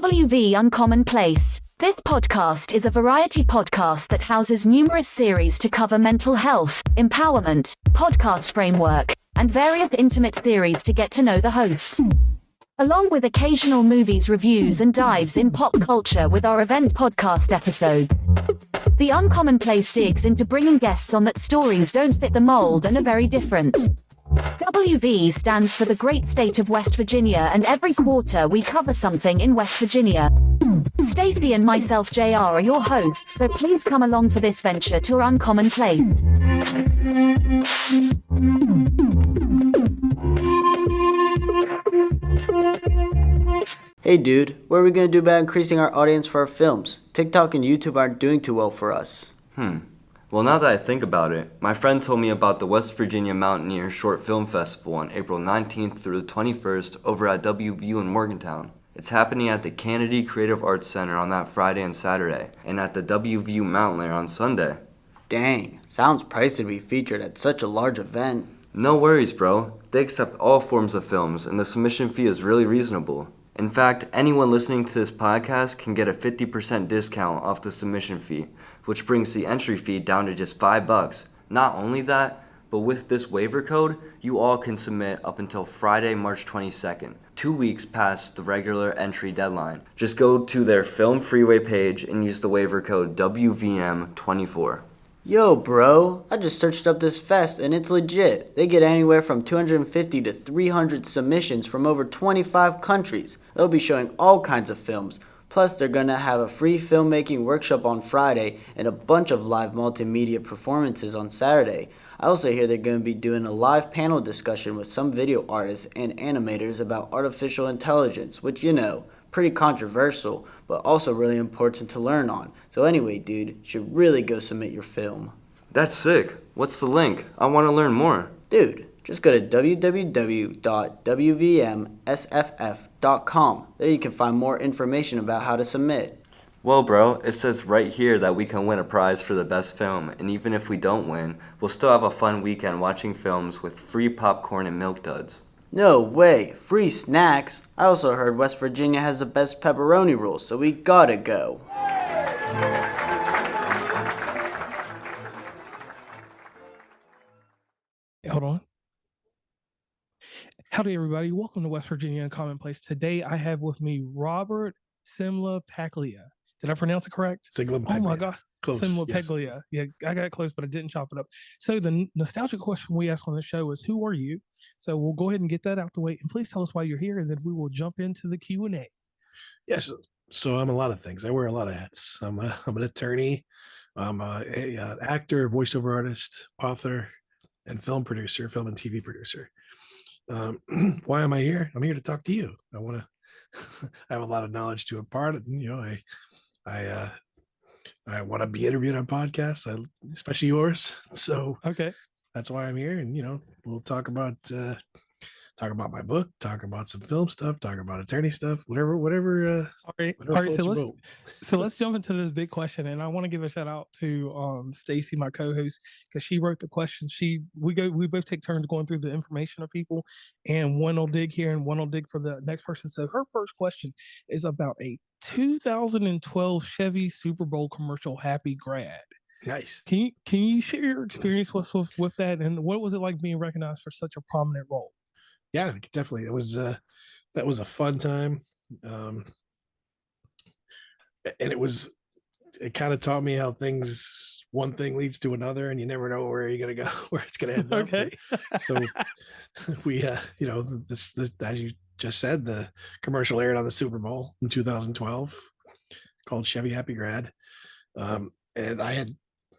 WV Uncommon Place. This podcast is a variety podcast that houses numerous series to cover mental health, empowerment, podcast framework, and various intimate theories to get to know the hosts. Along with occasional movies reviews and dives in pop culture with our event podcast episodes. The Uncommon Place digs into bringing guests on that stories don't fit the mold and are very different. WV stands for the great state of West Virginia, and every quarter we cover something in West Virginia. Stacy and myself, JR, are your hosts, so please come along for this venture to our Uncommon Place. Hey dude, what are we going to do about increasing our audience for our films? TikTok and YouTube aren't doing too well for us. Well, now that I think about it, my friend told me about the West Virginia Mountaineer Short Film Festival on April 19th through the 21st over at WVU in Morgantown. It's happening at the Kennedy Creative Arts Center on that Friday and Saturday, and at the WVU Mountain Lair on Sunday. Dang, sounds pricey to be featured at such a large event. No worries, bro. They accept all forms of films, and the submission fee is really reasonable. In fact, anyone listening to this podcast can get a 50% discount off the submission fee, which brings the entry fee down to just $5. Not only that, but with this waiver code, you all can submit up until Friday, March 22nd, 2 weeks past the regular entry deadline. Just go to their Film Freeway page and use the waiver code WVM24. Yo bro, I just searched up this fest and it's legit. They get anywhere from 250 to 300 submissions from over 25 countries. They'll be showing all kinds of films. Plus, they're going to have a free filmmaking workshop on Friday and a bunch of live multimedia performances on Saturday. I also hear they're going to be doing a live panel discussion with some video artists and animators about artificial intelligence, which, you know, pretty controversial, but also really important to learn on. So anyway, dude, you should really go submit your film. That's sick. What's the link? I want to learn more. Dude, just go to www.wvmsff.com. There you can find more information about how to submit. Well, bro, it says right here that we can win a prize for the best film, and even if we don't win, we'll still have a fun weekend watching films with free popcorn and milk duds. No way, free snacks? I also heard West Virginia has the best pepperoni rolls, so we gotta go. Hold on. Howdy, everybody. Welcome to West Virginia Uncommon Place. Today, I have with me Robert Simla Paglia. Did I pronounce it correct? Simla Paglia. Oh my gosh. Close, Simla yes. Paglia. Yeah, I got it close, but I didn't chop it up. So the nostalgic question we ask on the show is, who are you? So we'll go ahead and get that out the way. And please tell us why you're here, and then we will jump into the Q&A. Yes. So I'm a lot of things. I wear a lot of hats. I'm an attorney. I'm an actor, voiceover artist, author, and film producer, film and TV producer. Why am I here? I'm here to talk to you. I want to. I have a lot of knowledge to impart, and I want to be interviewed on podcasts, especially yours. So Okay. that's why I'm here, and we'll talk about my book, talk about some film stuff, talk about attorney stuff, whatever. All right. floats your boat. So let's jump into this big question, and I want to give a shout out to Stacy, my co-host, because she wrote the question. We both take turns going through the information of people, and one will dig here and one will dig for the next person. So her first question is about a 2012 Chevy Super Bowl commercial, Happy Grad. Nice. Can you share your experience with that, and what was it like being recognized for such a prominent role? Yeah, definitely. That was a fun time. And it kind of taught me how one thing leads to another, and you never know where you're going to go, where it's going to end up. Okay. So we, this, as you just said, the commercial aired on the Super Bowl in 2012 called Chevy Happy Grad. And I had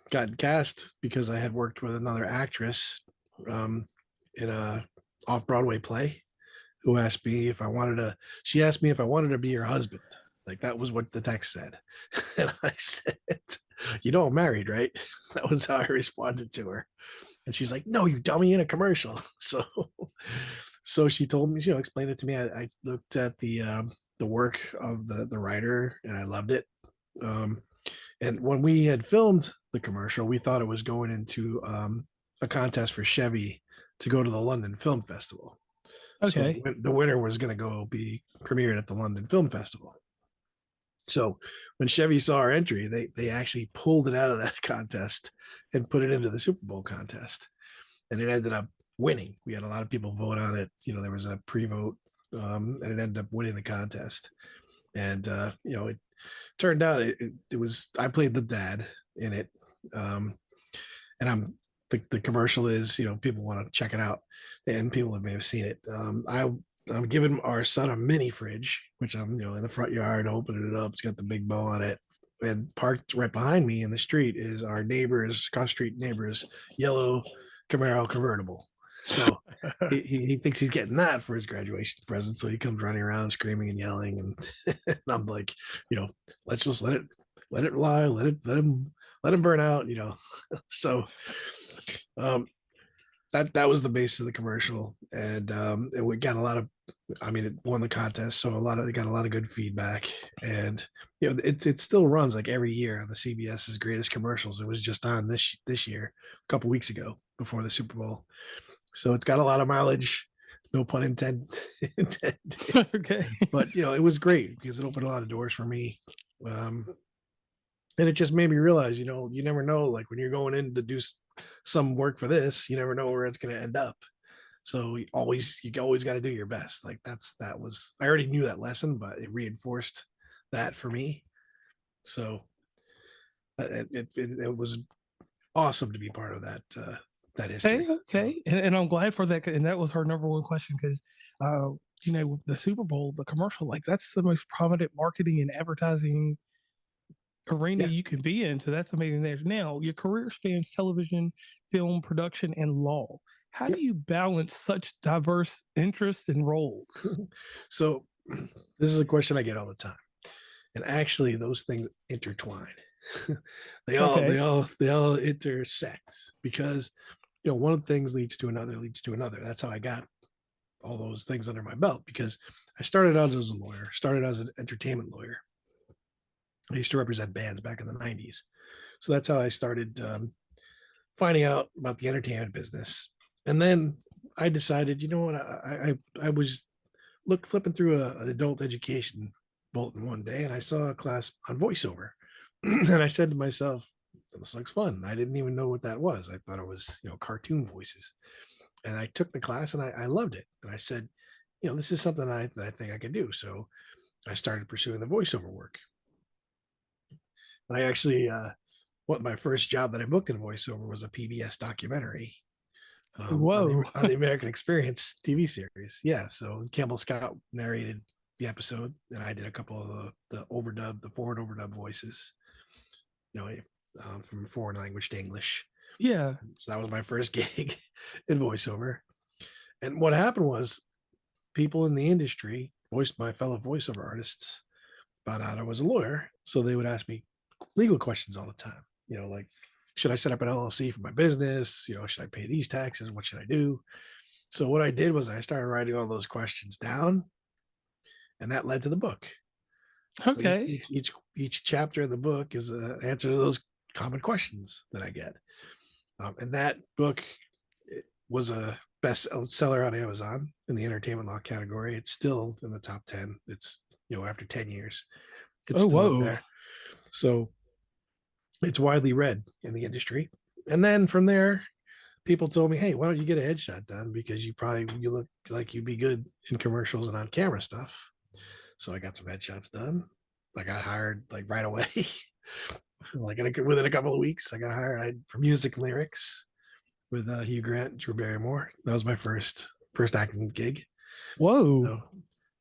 gotten cast because I had worked with another actress in a off-Broadway play who asked me if I wanted to be your husband. Like, that was what the text said. And I said, I'm married, right? That was how I responded to her. And she's like, no, you dummy, in a commercial. So she told me, explained it to me. I looked at the work of the writer, and I loved it. And when we had filmed the commercial, we thought it was going into a contest for Chevy to go to the London Film Festival. Okay. So the winner was going to go be premiered at the London Film Festival. So when Chevy saw our entry, they actually pulled it out of that contest and put it into the Super Bowl contest, and it ended up winning. We had a lot of people vote on it. There was a pre-vote, and it ended up winning the contest. And it turned out it was, I played the dad in it, and the commercial is, people want to check it out, and people may have seen it. I'm giving our son a mini fridge, which I'm, in the front yard, opening it up. It's got the big bow on it. And parked right behind me in the street is our cross street neighbor's yellow Camaro convertible. So he thinks he's getting that for his graduation present. So he comes running around screaming and yelling. And, and I'm like, let's just let it lie. Let him burn out, So that was the base of the commercial. And we got it won the contest. So it got a lot of good feedback. And, it still runs like every year on the CBS's greatest commercials. It was just on this year, a couple weeks ago before the Super Bowl. So it's got a lot of mileage, no pun intended. Okay. But, it was great because it opened a lot of doors for me. And it just made me realize, you never know, like when you're going in to do some work for this, you never know where it's going to end up. So you always got to do your best. Like I already knew that lesson, but it reinforced that for me. So it was awesome to be part of that history. Okay. And I'm glad for that. And that was her number one question because, with the Super Bowl, the commercial, like that's the most prominent marketing and advertising arena you can be in. So that's amazing. There. Now, your career spans television, film, production, and law. How do you balance such diverse interests and roles? So this is a question I get all the time. And actually those things intertwine. they all intersect because one of the things leads to another. That's how I got all those things under my belt, because I started out as a lawyer, started as an entertainment lawyer. I used to represent bands back in the 90s. So that's how I started finding out about the entertainment business. And then I decided, what, I was flipping through an adult education bulletin one day, and I saw a class on voiceover. And I said to myself, this looks fun. I didn't even know what that was. I thought it was, cartoon voices. And I took the class and I loved it. And I said, this is something that I think I can do. So I started pursuing the voiceover work. And I actually, my first job that I booked in voiceover was a PBS documentary Whoa. on the American Experience TV series. Yeah. So Campbell Scott narrated the episode, and I did a couple of the foreign overdub voices, from foreign language to English. Yeah. So that was my first gig in voiceover. And what happened was people in the industry, my fellow voiceover artists, found out I was a lawyer. So they would ask me legal questions all the time, like, should I set up an LLC for my business? Should I pay these taxes? What should I do? So what I did was I started writing all those questions down, and that led to the book. Okay. So each chapter of the book is an answer to those common questions that I get. And that book was a bestseller on Amazon in the entertainment law category. It's still in the top 10. It's, after 10 years, it's still up there. So it's widely read in the industry. And then from there, people told me, hey, why don't you get a headshot done? Because you look like you'd be good in commercials and on camera stuff. So I got some headshots done. I got hired like right away. Within a couple of weeks, I got hired for music and lyrics with Hugh Grant, Drew Barrymore. That was my first acting gig. Whoa. So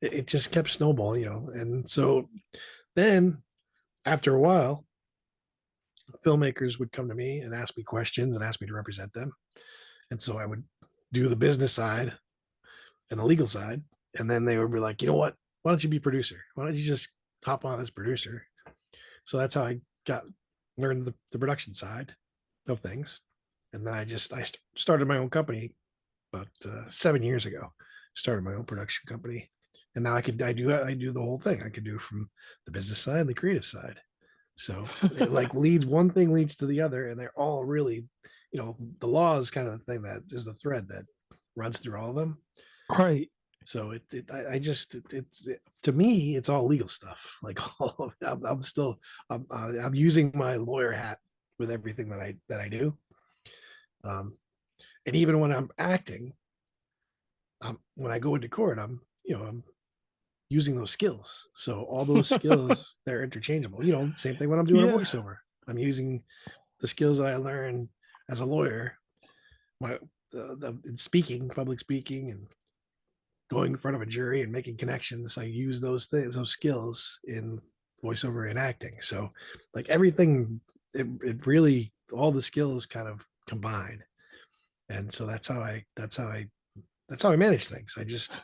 it just kept snowballing, And so then after a while, filmmakers would come to me and ask me questions and ask me to represent them. And so I would do the business side and the legal side. And then they would be like, you know what? Why don't you be producer? Why don't you just hop on as producer? So that's how I learned the production side of things. And then I started my own company about 7 years ago. Started my own production company. And now I do the whole thing. I could do from the business side and the creative side. So one thing leads to the other, and they're all really, the law is kind of the thing that is the thread that runs through all of them. Right. So it's to me, it's all legal stuff. Like all of it. I'm using my lawyer hat with everything that I do. And even when I'm acting, when I go into court, I'm using those skills. So all those skills, they're interchangeable. Same thing when I'm doing a Yeah. voiceover. I'm using the skills that I learned as a lawyer, in speaking, public speaking, and going in front of a jury and making connections. I use those skills in voiceover and acting. So like everything, it really, all the skills kind of combine. And so that's how I manage things. I just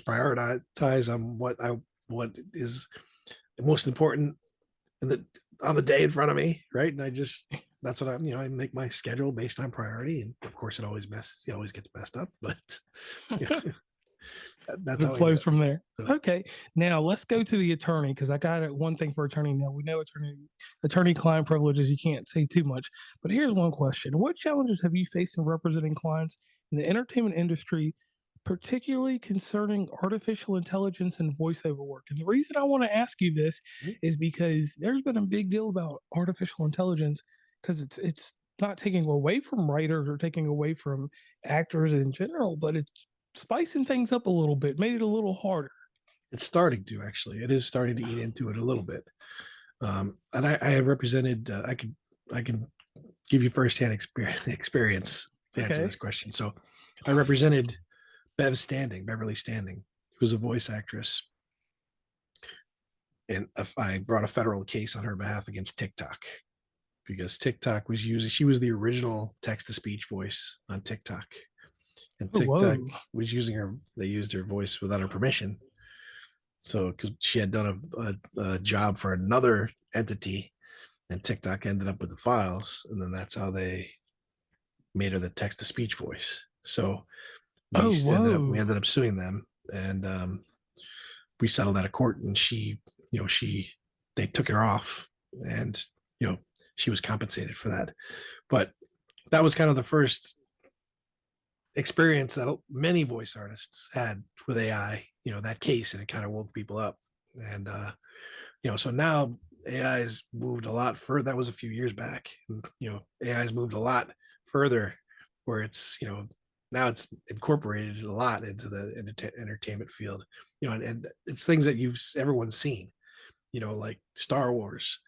prioritize on what is the most important on the day in front of me, right? And that's what I make my schedule based on priority, and of course it always gets messed up, but that's It how I do flows it. from there. So, Okay. Now let's go to the attorney, because I got one thing for attorney. Now we know attorney client privileges, you can't say too much. But here's one question. What challenges have you faced in representing clients in the entertainment industry, particularly concerning artificial intelligence and voiceover work? And the reason I want to ask you this is because there's been a big deal about artificial intelligence, because it's not taking away from writers or taking away from actors in general, but it's spicing things up a little bit, made it a little harder. it's starting to actually, it is starting to eat into it a little bit. And I have represented, I can give you firsthand experience to answer this question. So I represented Beverly Standing, who's a voice actress. And I brought a federal case on her behalf against TikTok, because TikTok she was the original text to speech voice on TikTok. And TikTok was they used her voice without her permission. So, because she had done a job for another entity, and TikTok ended up with the files, and then that's how they made her the text to speech voice. So we ended up suing them, and we settled out of court, and they took her off, and she was compensated for that. But that was kind of the first experience that many voice artists had with AI, that case, and it kind of woke people up. And so now AI has moved a lot further. That was a few years back. And, AI has moved a lot further, where it's now it's incorporated a lot into the entertainment field, and it's things that everyone's seen, like Star Wars.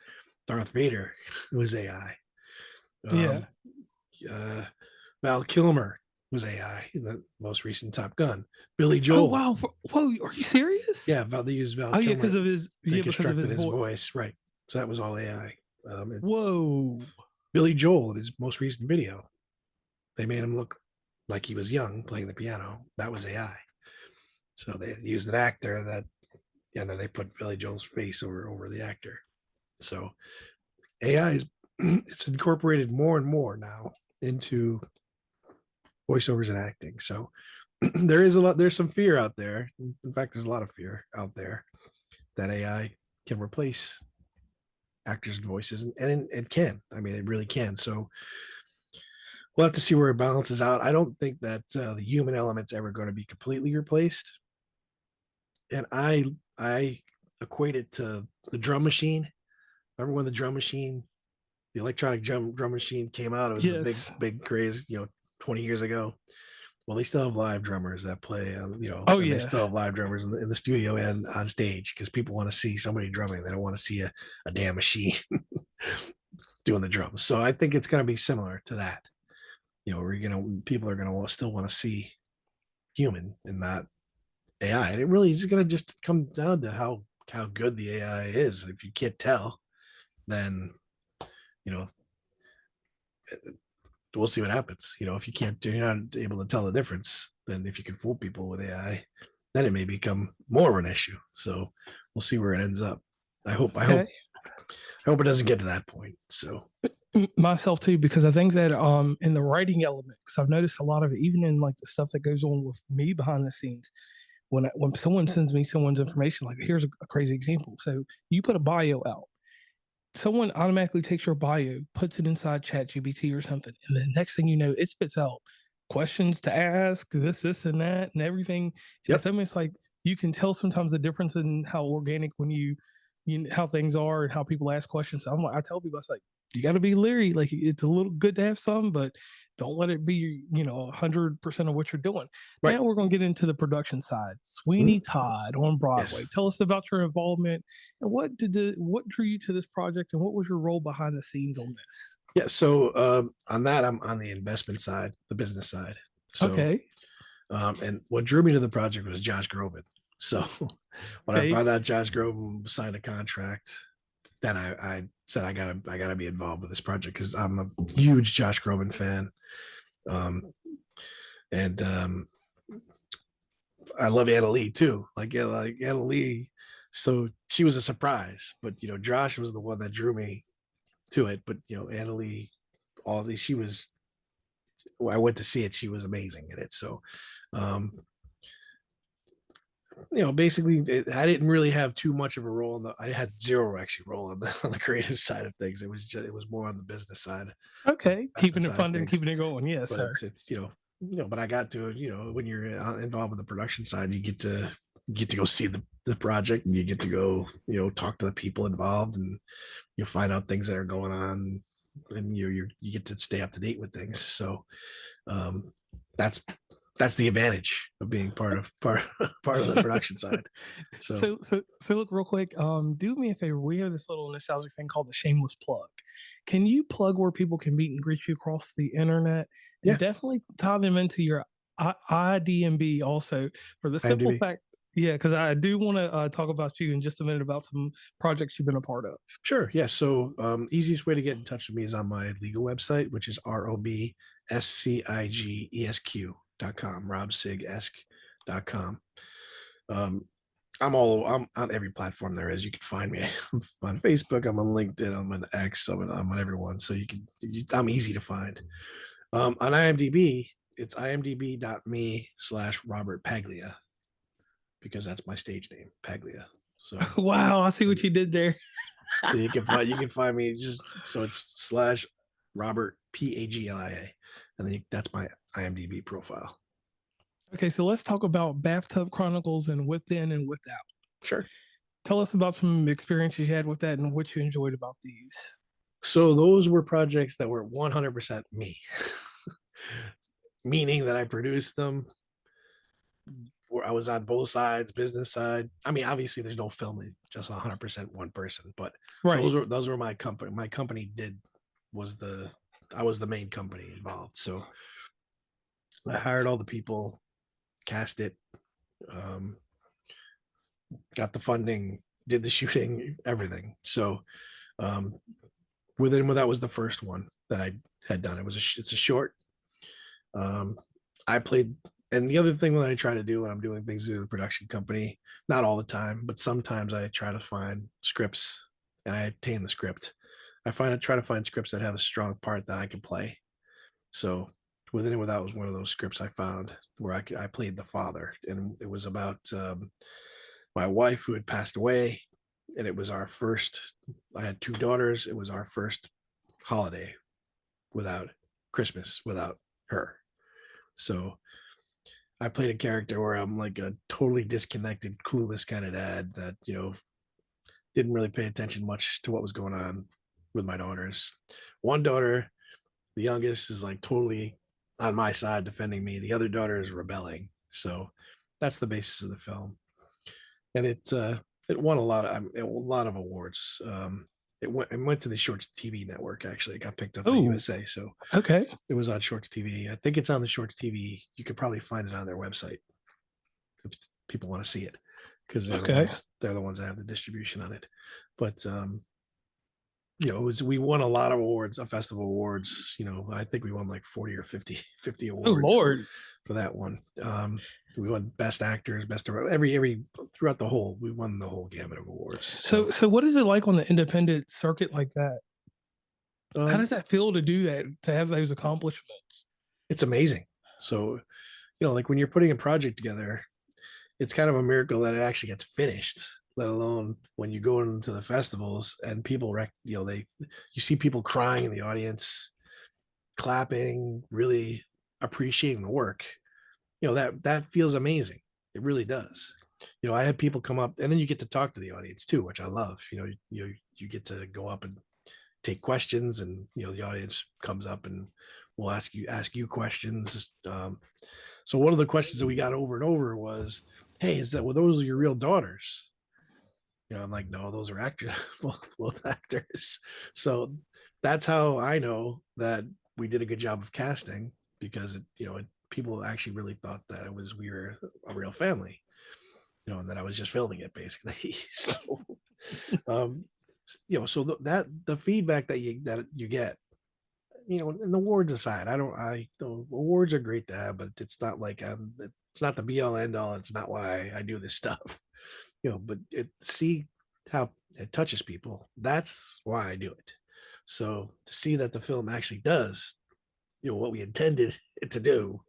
Darth Vader was AI. Val Kilmer was AI in the most recent Top Gun. Billy Joel. Oh wow! Whoa, are you serious? Yeah, they used Val Kilmer. Yeah, because of his constructed his voice, right? So that was all AI. Whoa! Billy Joel, in his most recent video, they made him look like he was young playing the piano. That was AI. So they used an actor and then they put Billy Joel's face over the actor. So AI it's incorporated more and more now into voiceovers and acting. So there's some fear out there. In fact, there's a lot of fear out there that AI can replace actors' voices, and it can. I mean, it really can. So we'll have to see where it balances out. I don't think that the human element's ever going to be completely replaced. And I equate it to the drum machine. Remember when the electronic drum machine came out? It was the big craze, 20 years ago. Well, they still have live drummers that play, they still have live drummers in the studio and on stage, because people want to see somebody drumming. They don't want to see a damn machine doing the drums. So I think it's going to be similar to that. People are going to still want to see human and not AI. And it really is going to just come down to how good the AI is. If you can't tell, then, we'll see what happens. If you're not able to tell the difference, then if you can fool people with AI, then it may become more of an issue. So we'll see where it ends up. I hope it doesn't get to that point. So myself too, because I think that in the writing element, because I've noticed a lot of it, even in like the stuff that goes on with me behind the scenes, when someone sends me someone's information, like here's a crazy example. So you put a bio out, someone automatically takes your bio, puts it inside ChatGPT or something, and the next thing you know, it spits out questions to ask, this, and that, and everything. Yep. And it's like you can tell sometimes the difference in how organic when you know, how things are and how people ask questions. So I tell people, it's like you got to be leery. Like it's a little good to have some, but don't let it be 100% of what you're doing. Right. Now we're going to get into the production side. Sweeney Todd on Broadway. Yes. Tell us about your involvement and what drew you to this project and what was your role behind the scenes on this? Yeah. So on that, I'm on the investment side, the business side. So, Okay. And what drew me to the project was Josh Groban. So when I Okay. found out Josh Groban signed a contract, then I said I gotta be involved with this project because I'm a huge Josh Groban fan. And I love Anna Lee too. Like Anna Lee. So she was a surprise, but Josh was the one that drew me to it. But Anna Lee, all these, she was. I went to see it. She was amazing in it. So, basically, I didn't really have too much of a role. I had zero actually role on the creative side of things. It was more on the business side. Okay, keeping it funded, keeping it going. Yes, but sir. It's but I got to when you're involved with the production side, you get to go see the project, and you get to go talk to the people involved, and you'll find out things that are going on, and you get to stay up to date with things. So that's the advantage of being part of the production side. So look real quick. Do me a favor. We have this little nostalgic thing called the shameless plug. Can you plug where people can meet and greet you across the internet? And Yeah. definitely tie them into your IDMB also for the simple IMDb. fact. Yeah, because I do want to talk about you in just a minute about some projects you've been a part of. Sure. Yeah. So easiest way to get in touch with me is on my legal website, which is robscigesq.com, robsigesq.com. I'm on every platform there is. You can find me. I'm on Facebook. I'm on LinkedIn. I'm on X. I'm on everyone. So I'm easy to find. On IMDb, it's imdb.me/Robert Paglia, because that's my stage name, Paglia. So Wow, I see what you did there. So you can find me so it's /Robert Paglia, and then that's my IMDb profile. Okay, so let's talk about Bathtub Chronicles and Within and Without. Sure. Tell us about some experiences you had with that and what you enjoyed about these. So those were projects that were 100% me, meaning that I produced them. Where I was on both sides, business side. I mean, obviously, there's no filming, just 100% one person. But right. Those were my company. My company I was the main company involved. So I hired all the people, cast it, got the funding, did the shooting, everything. So Within Without was the first one that I had done. It's a short. I played, and the other thing that I try to do when I'm doing things through the production company, not all the time, but sometimes I try to find scripts, and I obtain the script. I try to find scripts that have a strong part that I can play. So Within and Without was one of those scripts I found where I played the father, and it was about my wife who had passed away, and it was our first. I had two daughters. It was our first holiday without Christmas without her. So I played a character where I'm like a totally disconnected, clueless kind of dad that didn't really pay attention much to what was going on with my daughters. One daughter, the youngest, is like totally on my side defending me. The other daughter is rebelling. So that's the basis of the film, and it won a lot of awards. It went to the Shorts TV network. Actually, it got picked up by USA. So okay, it was on Shorts TV. I think it's on the Shorts TV. You could probably find it on their website if people want to see it, because they're the ones that have the distribution on it. But we won a lot of awards, festival awards. I think we won like 40 or 50 awards for that one. We won best actors, best every throughout the whole. We won the whole gamut of awards. So what is it like on the independent circuit like that? How does that feel to do that, to have those accomplishments? It's amazing. So, like when you're putting a project together, it's kind of a miracle that it actually gets finished, let alone when you go into the festivals and people, you see people crying in the audience, clapping, really appreciating the work, that feels amazing. It really does. I had people come up, and then you get to talk to the audience too, which I love. You get to go up and take questions, and the audience comes up and will ask you questions. So one of the questions that we got over and over was, "Hey, were those your real daughters?" I'm like, "No, those are actors, both actors." So that's how I know that we did a good job of casting, because people actually really thought that we were a real family, and that I was just filming it basically. So, um, so that the feedback that you get, and the awards aside, the awards are great to have, but it's not like it's not the be all end all. It's not why I do this stuff, but see how it touches people. That's why I do it. So to see that the film actually does, what we intended it to do,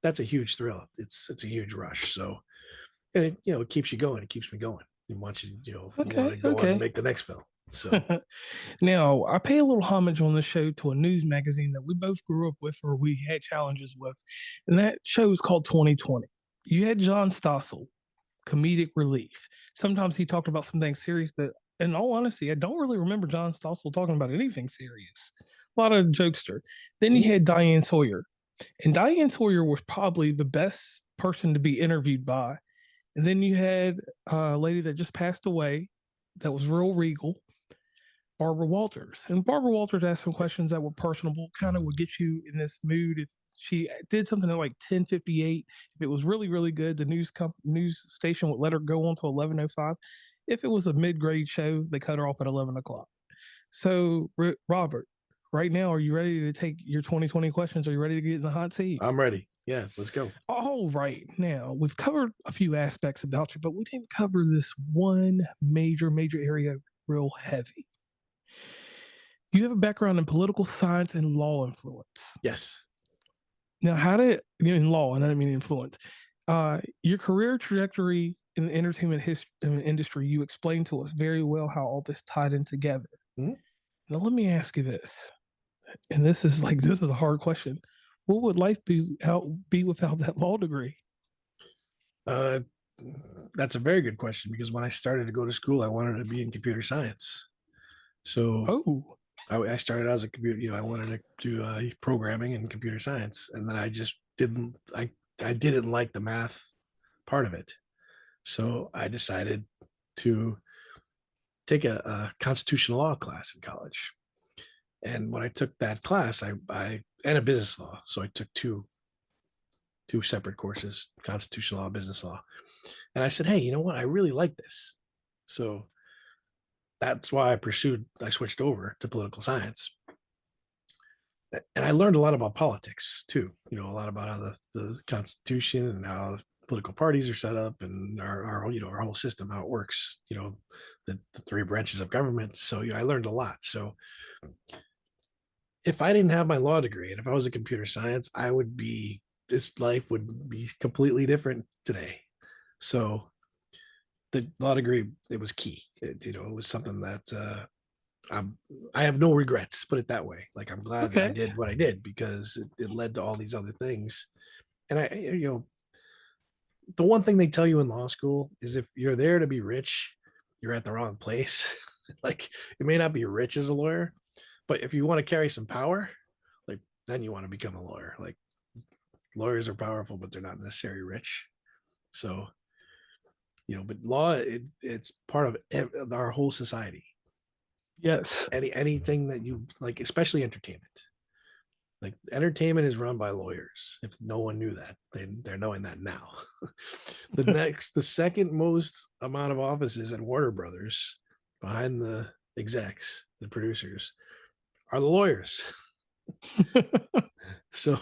that's a huge thrill. It's a huge rush. So, and it keeps you going. It keeps me going. You want you want to go on and make the next film. So now I pay a little homage on the show to a news magazine that we both grew up with, or we had challenges with, and that show is called 2020. You had John Stossel, comedic relief. Sometimes he talked about some things serious, but in all honesty, I don't really remember John Stossel talking about anything serious. A lot of jokester. Then you had Diane Sawyer, and Diane Sawyer was probably the best person to be interviewed by. And then you had a lady that just passed away that was real regal, Barbara Walters. And Barbara Walters asked some questions that were personable, kind of would get you in this mood. If she did something at like 10:58, if it was really, really good, the news station would let her go on to 11:05. If it was a mid-grade show, they cut her off at 11 o'clock. So, Robert, right now, are you ready to take your 2020 questions? Are you ready to get in the hot seat? I'm ready. Yeah, let's go. All right. Now, we've covered a few aspects about you, but we didn't cover this one major area real heavy. You have a background in political science and law influence. Yes. Now, in law, and I don't mean influence, your career trajectory in the entertainment industry, you explained to us very well how all this tied in together. Mm-hmm. Now, let me ask you this, and this is a hard question. What would life be without that law degree? That's a very good question, because when I started to go to school, I wanted to be in computer science. So I started as a computer, I wanted to do programming and computer science. And then I just didn't like the math part of it. So I decided to take a constitutional law class in college. And when I took that class, and a business law. So I took two separate courses, constitutional law, business law. And I said, hey, you know what? I really like this. So that's why I switched over to political science. And I learned a lot about politics too, a lot about how the Constitution and how political parties are set up, and our whole system, how it works, the three branches of government. So I learned a lot. So if I didn't have my law degree, and if I was a computer science, this life would be completely different today. So the law degree, it was key. It was something that I have no regrets, put it that way. Like, I'm glad that I did what I did, because it led to all these other things. And the one thing they tell you in law school is, if you're there to be rich, you're at the wrong place. Like, it may not be rich as a lawyer, but if you want to carry some power, like, then you want to become a lawyer. Like, lawyers are powerful, but they're not necessarily rich. So, but law, it's part of our whole society. Yes. Anything that you like, especially entertainment. Like, entertainment is run by lawyers. If no one knew that, they're knowing that now. The second most amount of offices at Warner Brothers, behind the execs, the producers, are the lawyers. So,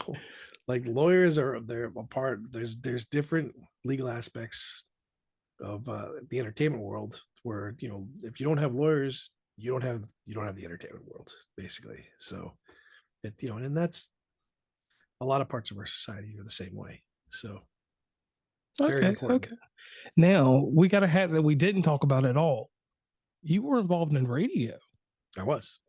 like, lawyers they're a part. There's different legal aspects of the entertainment world, where if you don't have lawyers, you don't have the entertainment world, basically. So and that's a lot of parts of our society are the same way. So very important. Okay. Now we got a hat that we didn't talk about at all. You were involved in radio. I was.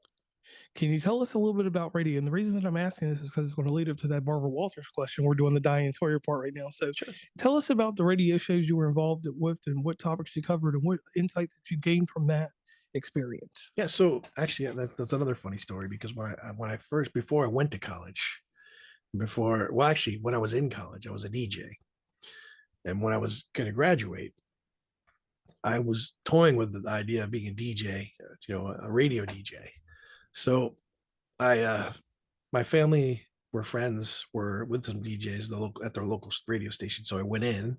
Can you tell us a little bit about radio? And the reason that I'm asking this is because it's going to lead up to that Barbara Walters question. We're doing the Diane Sawyer part right now. So Sure. tell us about the radio shows you were involved with and what topics you covered and what insight that you gained from that experience. Yeah. So actually, that's another funny story because before I went to college, when I was in college, I was a DJ. And when I was going to graduate, I was toying with the idea of being a DJ, a radio DJ. So my family were friends were with some DJs at their local radio station. So I went in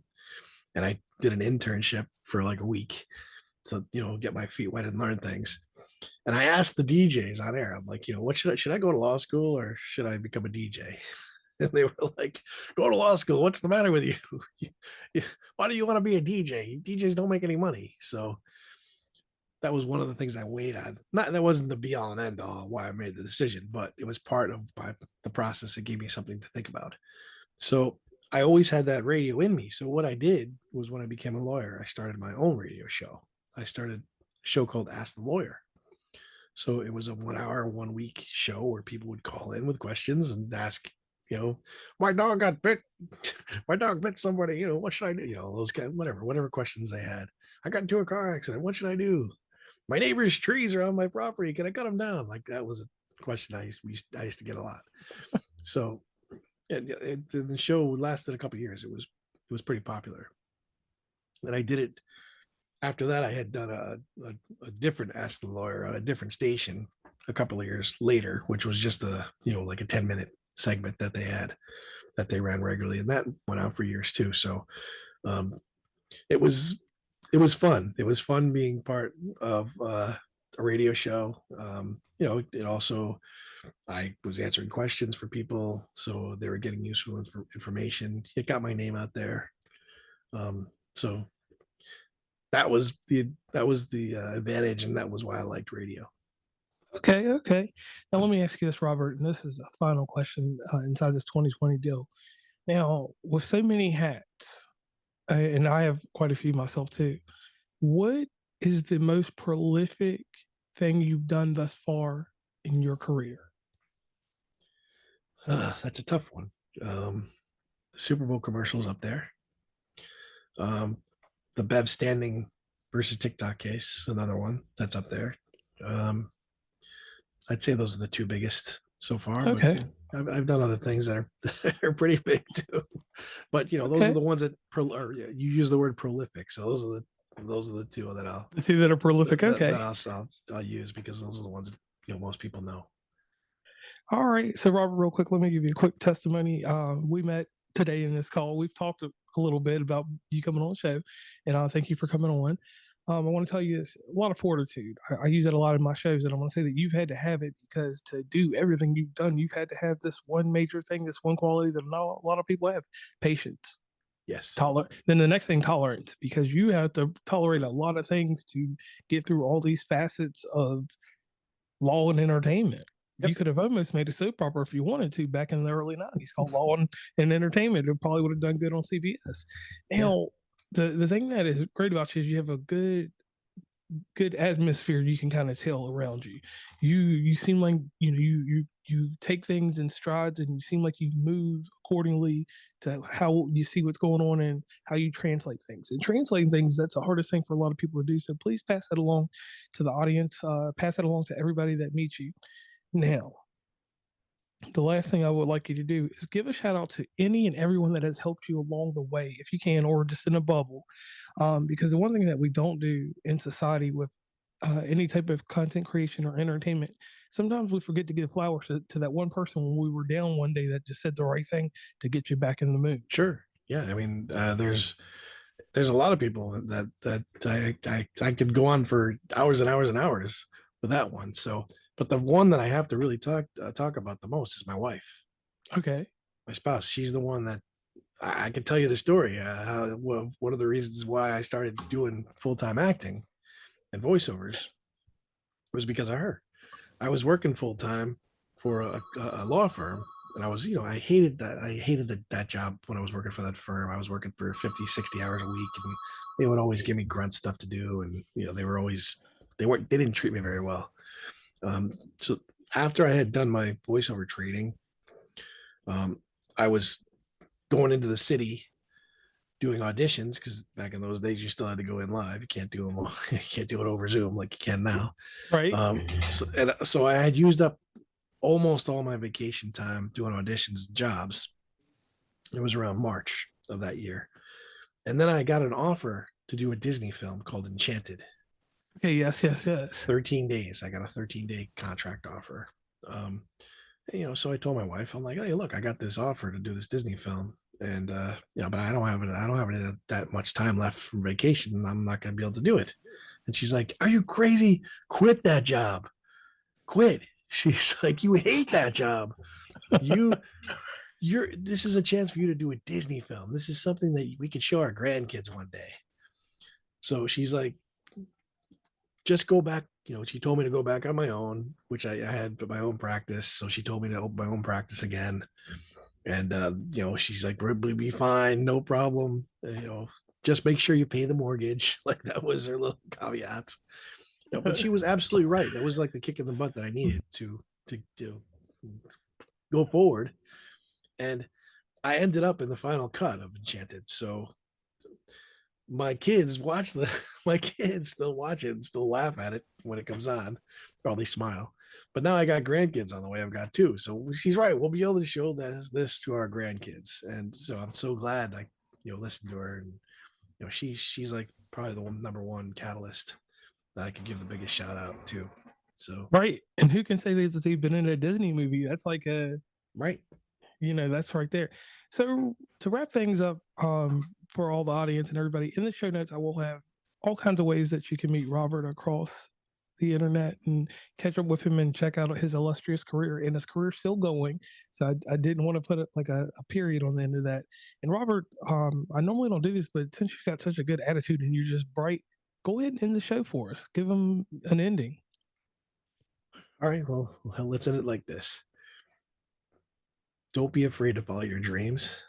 and I did an internship for like a week to, get my feet wet and learn things. And I asked the DJs on air, I'm like, what should I go to law school or should I become a DJ? And they were like, go to law school. What's the matter with you? Why do you want to be a DJ? DJs don't make any money. So that was one of the things I weighed on. That wasn't the be all and end all why I made the decision, but it was part of the process that gave me something to think about. So I always had that radio in me. So what I did was when I became a lawyer, I started my own radio show. I started a show called Ask the Lawyer. So it was a 1 hour, 1 week show where people would call in with questions and ask, my dog got bit. My dog bit somebody, what should I do? Those kind, whatever questions they had. I got into a car accident. What should I do? My neighbor's trees are on my property. Can I cut them down? Like that was a question I used to get a lot. So the show lasted a couple of years. It was pretty popular. And I did it. After that, I had done a different Ask the Lawyer on a different station a couple of years later, which was just like a 10-minute segment that they ran regularly, and that went on for years too. So it was fun. It was fun being part of a radio show. It also, I was answering questions for people, so they were getting useful information. It got my name out there. So that was the advantage, and that was why I liked radio. Okay. Now let me ask you this, Robert, and this is a final question inside this 2020 deal. Now, with so many hats, and I have quite a few myself too, what is the most prolific thing you've done thus far in your career? That's a tough one. The Super Bowl commercials up there. The Bev Standing versus TikTok case, another one that's up there. I'd say those are the two biggest so far. Okay. But I've done other things that are pretty big too. But those are the ones that you use the word prolific. So those are the two that are prolific. Okay. That I'll use because those are the ones that most people know. All right. So Robert, real quick, let me give you a quick testimony. We met today in this call. We've talked a little bit about you coming on the show, and thank you for coming on. I want to tell you this, a lot of fortitude. I use it a lot in my shows, and I want to say that you've had to have it because to do everything you've done, you've had to have this one major thing, this one quality that not a lot of people have: patience. Yes. Then the next thing, tolerance, because you have to tolerate a lot of things to get through all these facets of law and entertainment. Yep. You could have almost made a soap opera if you wanted to back in the early 90s called Law and Entertainment. It probably would have done good on CBS. Now, the thing that is great about you is you have a good atmosphere you can kind of tell around you. You seem like you take things in strides, and you seem like you move accordingly to how you see what's going on and how you translate things. And translating things, that's the hardest thing for a lot of people to do. So please pass that along to the audience, pass that along to everybody that meets you. Now, the last thing I would like you to do is give a shout out to any and everyone that has helped you along the way, if you can, or just in a bubble. Because the one thing that we don't do in society with any type of content creation or entertainment, sometimes we forget to give flowers to that one person when we were down one day that just said the right thing to get you back in the mood. Sure. Yeah. I mean, there's a lot of people that I could go on for hours and hours and hours with that one. So, but the one that I have to really talk about the most is my wife. Okay. My spouse. She's the one that I can tell you the story. One of the reasons why I started doing full-time acting and voiceovers was because of her. I was working full-time for a law firm, and I was, I hated that. I hated that job when I was working for that firm. I was working for 50, 60 hours a week, and they would always give me grunt stuff to do. And, they didn't treat me very well. So after I had done my voiceover training, I was going into the city doing auditions, because back in those days you still had to go in live. You can't do them you can't do it over Zoom like you can now. Right. So I had used up almost all my vacation time doing auditions and jobs. It was around March of that year. And then I got an offer to do a Disney film called Enchanted. Okay, yes. 13 days. I got a 13-day contract offer. So I told my wife, I'm like, hey, look, I got this offer to do this Disney film. And but I don't have that much time left from vacation, and I'm not going to be able to do it. And she's like, are you crazy? Quit that job. Quit. She's like, you hate that job. This is a chance for you to do a Disney film. This is something that we can show our grandkids one day. So she's like, just go back. She told me to go back on my own, which I had my own practice. So she told me to open my own practice again. And, she's like, we'll be fine. No problem. Just make sure you pay the mortgage. Like, that was her little caveat. But she was absolutely right. That was like the kick in the butt that I needed to go forward. And I ended up in the final cut of Enchanted. So my kids still watch it and still laugh at it when it comes on. Probably smile. But now I got grandkids on the way. I've got two. So she's right. We'll be able to show this to our grandkids. And so I'm so glad I listened to her. And she's like probably the number one catalyst that I could give the biggest shout out to. So right. And who can say that they've been in a Disney movie? That's like right. That's right there. So to wrap things up, for all the audience and everybody, in the show notes, I will have all kinds of ways that you can meet Robert across the internet and catch up with him and check out his illustrious career. And his career's still going. So I didn't want to put like a period on the end of that. And Robert, I normally don't do this, but since you've got such a good attitude and you're just bright, go ahead and end the show for us. Give him an ending. All right. Well, let's end it like this. Don't be afraid to follow your dreams,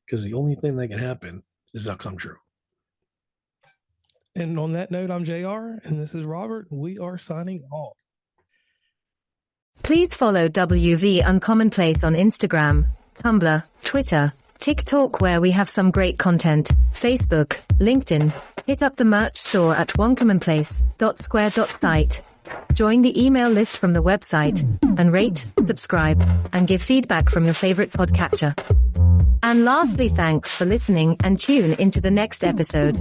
because the only thing that can happen is they'll come true. And on that note, I'm JR, and this is Robert. We are signing off. Please follow WV Uncommonplace on Instagram, Tumblr, Twitter, TikTok, where we have some great content, Facebook, LinkedIn. Hit up the merch store at oncommonplace.square.site. Join the email list from the website, and rate, subscribe, and give feedback from your favorite podcatcher. And lastly, thanks for listening, and tune into the next episode.